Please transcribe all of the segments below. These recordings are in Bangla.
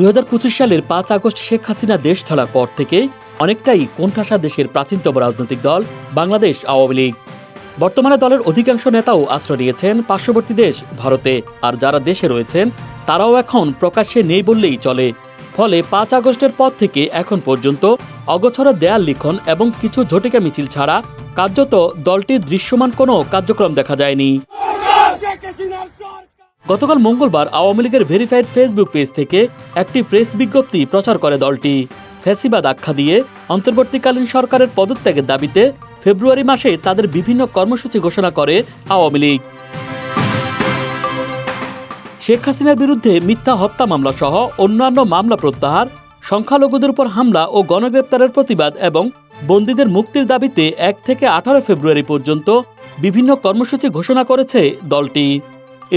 2025 সালের 5 আগস্ট শেখ হাসিনা দেশ ছাড়ার পর থেকে অনেকটাই কোণঠাসা দেশের প্রাচীনতম রাজনৈতিক দল বাংলাদেশ আওয়ামী লীগ। বর্তমানে দলের অধিকাংশ নেতাও আশ্রয় নিয়েছেন পার্শ্ববর্তী দেশ ভারতে, আর যারা দেশে রয়েছেন তারাও এখন প্রকাশ্যে নেই বললেই চলে। ফলে 5 আগস্টের পর থেকে এখন পর্যন্ত অগোছরা দেয়াল লিখন এবং কিছু ঝটিকা মিছিল ছাড়া কার্যত দলটির দৃশ্যমান কোনো কার্যক্রম দেখা যায়নি। গতকাল মঙ্গলবার আওয়ামী লীগের ভেরিফাইড ফেসবুক পেজ থেকে একটি প্রেস বিজ্ঞপ্তি প্রচার করে দলটি। ফ্যাসিবাদ আখ্যা দিয়ে অন্তর্বর্তীকালীন সরকারের পদত্যাগের দাবিতে ফেব্রুয়ারি মাসে তাদের বিভিন্ন কর্মসূচি ঘোষণা করে আওয়ামী লীগ। শেখ হাসিনার বিরুদ্ধে মিথ্যা হত্যা মামলা সহ অন্যান্য মামলা প্রত্যাহার, সংখ্যালঘুদের উপর হামলা ও গণগ্রেপ্তারের প্রতিবাদ এবং বন্দীদের মুক্তির দাবিতে 1 থেকে 18 ফেব্রুয়ারি পর্যন্ত বিভিন্ন কর্মসূচি ঘোষণা করেছে দলটি।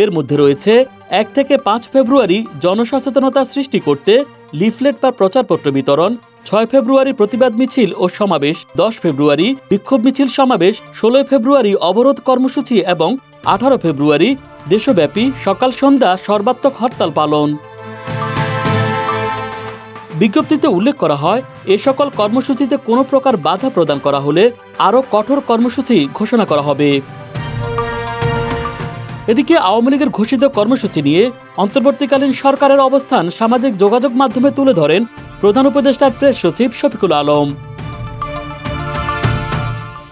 এর মধ্যে রয়েছে 1 থেকে 5 ফেব্রুয়ারি জনসচেতনতা সৃষ্টি করতে লিফলেট বা প্রচারপত্র বিতরণ, 6 ফেব্রুয়ারি প্রতিবাদ মিছিল ও সমাবেশ, 10 ফেব্রুয়ারি বিক্ষোভ মিছিল সমাবেশ, 16 ফেব্রুয়ারি অবরোধ কর্মসূচি এবং 18 ফেব্রুয়ারি দেশব্যাপী সকাল সন্ধ্যা সর্বাত্মক হরতাল পালন। বিজ্ঞপ্তিতে উল্লেখ করা হয়, এ সকল কর্মসূচিতে কোনো প্রকার বাধা প্রদান করা হলে আরও কঠোর কর্মসূচি ঘোষণা করা হবে। এদিকে আওয়ামী লীগের ঘোষিত কর্মসূচি নিয়ে অন্তর্বর্তীকালীন সরকারের অবস্থান সামাজিক যোগাযোগ মাধ্যমে তুলে ধরেন প্রধান উপদেষ্টার প্রেস সচিব শফিকুল আলম।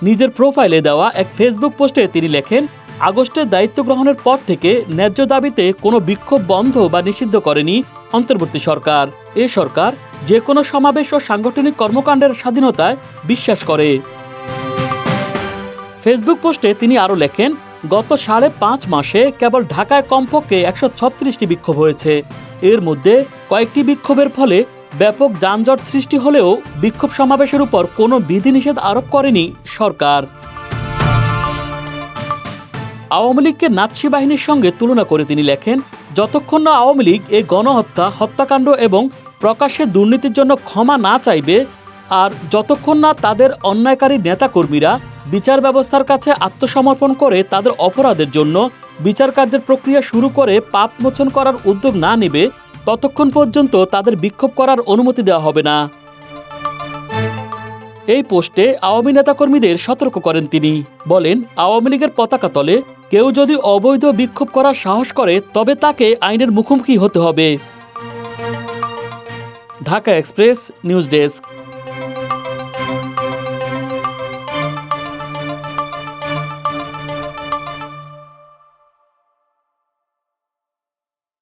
নিজের প্রোফাইলে দেওয়া এক ফেসবুক পোস্টে তিনি লেখেন, আগস্টের দায়িত্ব গ্রহণের পর থেকে ন্যায্য দাবিতে কোনো বিক্ষোভ বন্ধ বা নিষিদ্ধ করেনি অন্তর্বর্তী সরকার। এ সরকার যে কোনো সমাবেশ ও সাংগঠনিক কর্মকাণ্ডের স্বাধীনতায় বিশ্বাস করে। ফেসবুক পোস্টে তিনি আরও লেখেন, গত 5.5 মাসে কেবল ঢাকায় কমপক্ষে 136টি বিক্ষোভ হয়েছে। এর মধ্যে কয়েকটি বিক্ষোভের ফলে ব্যাপক যানজট সৃষ্টি হলেও বিক্ষোভ সমাবেশের উপর কোনো বিধিনিষেধ আরোপ করেনি সরকার। আওয়ামী লীগকে নাৎসি বাহিনীর সঙ্গে তুলনা করে তিনি লেখেন, যতক্ষণ না আওয়ামী লীগ এই গণহত্যা, হত্যাকাণ্ড এবং প্রকাশ্যে দুর্নীতির জন্য ক্ষমা না চাইবে, আর যতক্ষণ না তাদের অন্যায়কারী নেতাকর্মীরা বিচার ব্যবস্থার কাছে আত্মসমর্পণ করে তাদের অপরাধের জন্য বিচার কার্যের প্রক্রিয়া শুরু করে পাপ মোচন করার উদ্যোগ না নেবে, ততক্ষণ পর্যন্ত তাদের বিক্ষোভ করার অনুমতি দেওয়া হবে না। এই পোস্টে আওয়ামী নেতাকর্মীদের সতর্ক করেন তিনি। বলেন, আওয়ামী লীগের পতাকা তলে কেউ যদি অবৈধ বিক্ষোভ করার সাহস করে তবে তাকে আইনের মুখোমুখি হতে হবে। Dhaka express news desk.